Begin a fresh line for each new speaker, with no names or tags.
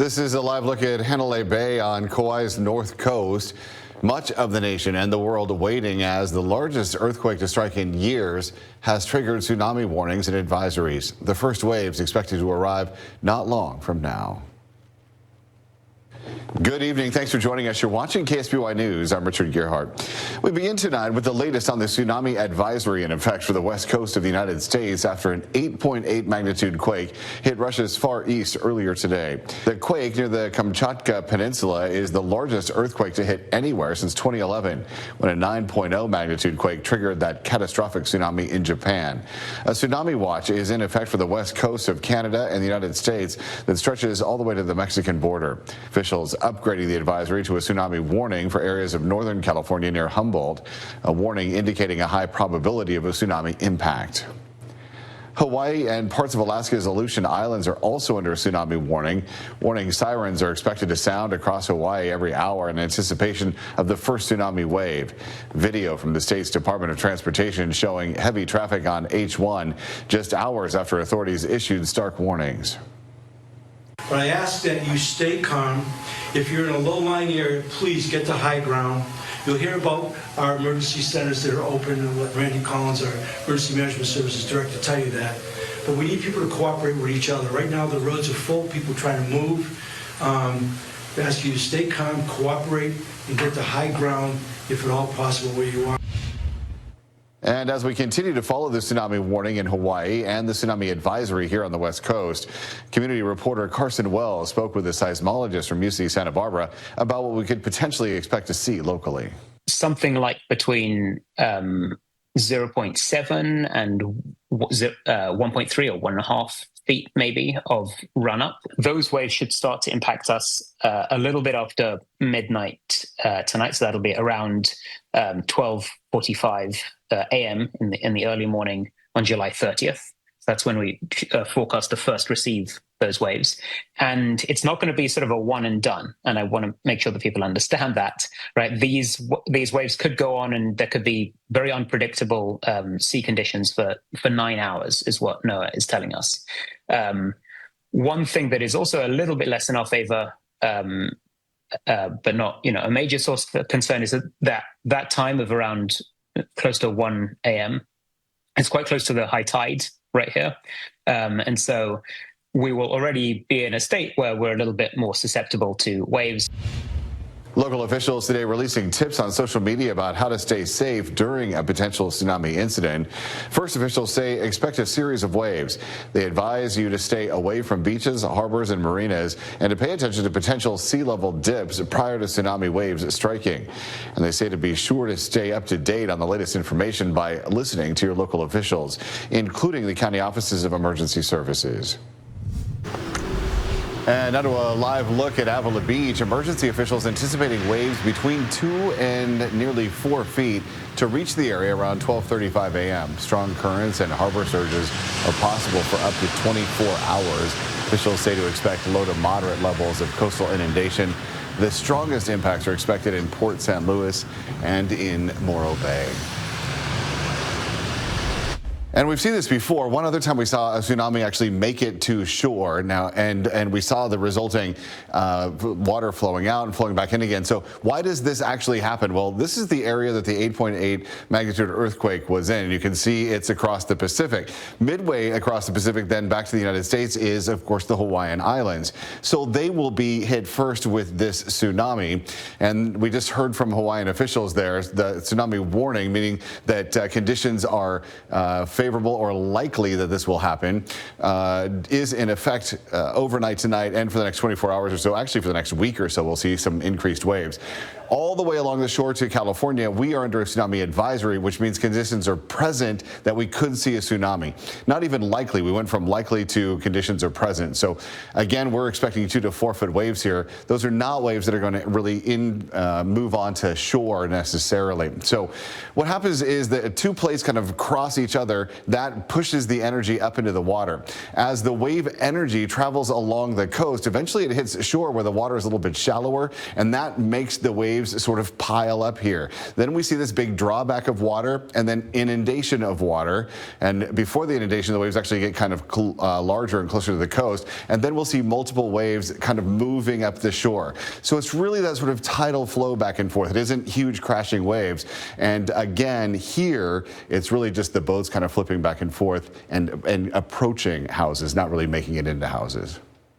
This is a live look at Hanalei Bay on Kauai's north coast. Much of the nation and the world waiting as the largest earthquake to strike in years has triggered tsunami warnings and advisories. The first waves expected to arrive not long from now. Good evening. Thanks for joining us. You're watching KSBY News. I'm Richard Gearhart. We begin tonight with the latest on the Tsunami Advisory in effect for the west coast of the United States after an 8.8 magnitude quake hit Russia's far east earlier today. The quake near the Kamchatka Peninsula is the largest earthquake to hit anywhere since 2011, when a 9.0 magnitude quake triggered that catastrophic tsunami in Japan. A tsunami watch is in effect for the west coast of Canada and the United States that stretches all the way to the Mexican border. Officials upgrading the advisory to a tsunami warning for areas of northern California near Humboldt, a warning indicating a high probability of a tsunami impact. Hawaii and parts of Alaska's Aleutian Islands are also under a tsunami warning. Warning sirens are expected to sound across Hawaii every hour in anticipation of the first tsunami wave. Video from the state's Department of Transportation showing heavy traffic on H1 just hours after authorities issued stark warnings.
But I ask that you stay calm. If you're in a low-lying area, please get to high ground. You'll hear about our emergency centers that are open and let Randy Collins, our Emergency Management Services Director, tell you that. But we need people to cooperate with each other. Right now, the roads are full, people trying to move. I ask you to stay calm, cooperate, and get to high ground, if at all possible, where you are.
And as we continue to follow the tsunami warning in Hawaii and the tsunami advisory here on the West Coast, community reporter Carson Wells spoke with a seismologist from UC Santa Barbara about what we could potentially expect to see locally.
Something like between 0.7 and 1.3 or 1.5 feet maybe of run-up. Those waves should start to impact us a little bit after midnight tonight, so that'll be around 12:45 a.m. in the early morning on July 30th. So that's when we forecast to first receive those waves. And it's not going to be sort of a one and done. And I want to make sure that people understand that, right? These waves could go on and there could be very unpredictable sea conditions for 9 hours is what NOAA is telling us. One thing that is also a little bit less in our favor, but not, a major source of concern is that time of around close to 1 a.m. It's quite close to the high tide right here. And so we will already be in a state where we're a little bit more susceptible to waves.
Local officials today releasing tips on social media about how to stay safe during a potential tsunami incident. First, officials say expect a series of waves. They advise you to stay away from beaches, harbors, and marinas, and to pay attention to potential sea level dips prior to tsunami waves striking. And they say to be sure to stay up to date on the latest information by listening to your local officials, including the county offices of emergency services. And now to a live look at Avila Beach. Emergency officials anticipating waves between 2 and nearly 4 feet to reach the area around 12:35 a.m. Strong currents and harbor surges are possible for up to 24 hours. Officials say to expect low to moderate levels of coastal inundation. The strongest impacts are expected in Port San Luis and in Morro Bay. And we've seen this before. One other time we saw a tsunami actually make it to shore now, and we saw the resulting water flowing out and flowing back in again. So why does this actually happen? Well, this is the area that the 8.8 magnitude earthquake was in. You can see it's across the Pacific. Midway across the Pacific, then back to the United States, is, of course, the Hawaiian Islands. So they will be hit first with this tsunami. And we just heard from Hawaiian officials there, the tsunami warning, meaning that conditions are favorable or likely that this will happen, is in effect overnight tonight and for the next 24 hours or so. Actually, for the next week or so, we'll see some increased waves. All the way along the shore to California, we are under a tsunami advisory, which means conditions are present that we could see a tsunami. Not even likely. We went from likely to conditions are present. So again, we're expecting 2 to 4 foot waves here. Those are not waves that are going to really move on to shore necessarily. So what happens is that two plates kind of cross each other. That pushes the energy up into the water. As the wave energy travels along the coast, eventually it hits shore where the water is a little bit shallower, and that makes the waves waves sort of pile up here. Then we see this big drawback of water and then inundation of water. And before the inundation, the waves actually get kind of larger and closer to the coast. And then we'll see multiple waves kind of moving up the shore. So it's really that sort of tidal flow back and forth. It isn't huge crashing waves. And again, here, it's really just the boats kind of flipping back and forth and approaching houses, not really making it into houses.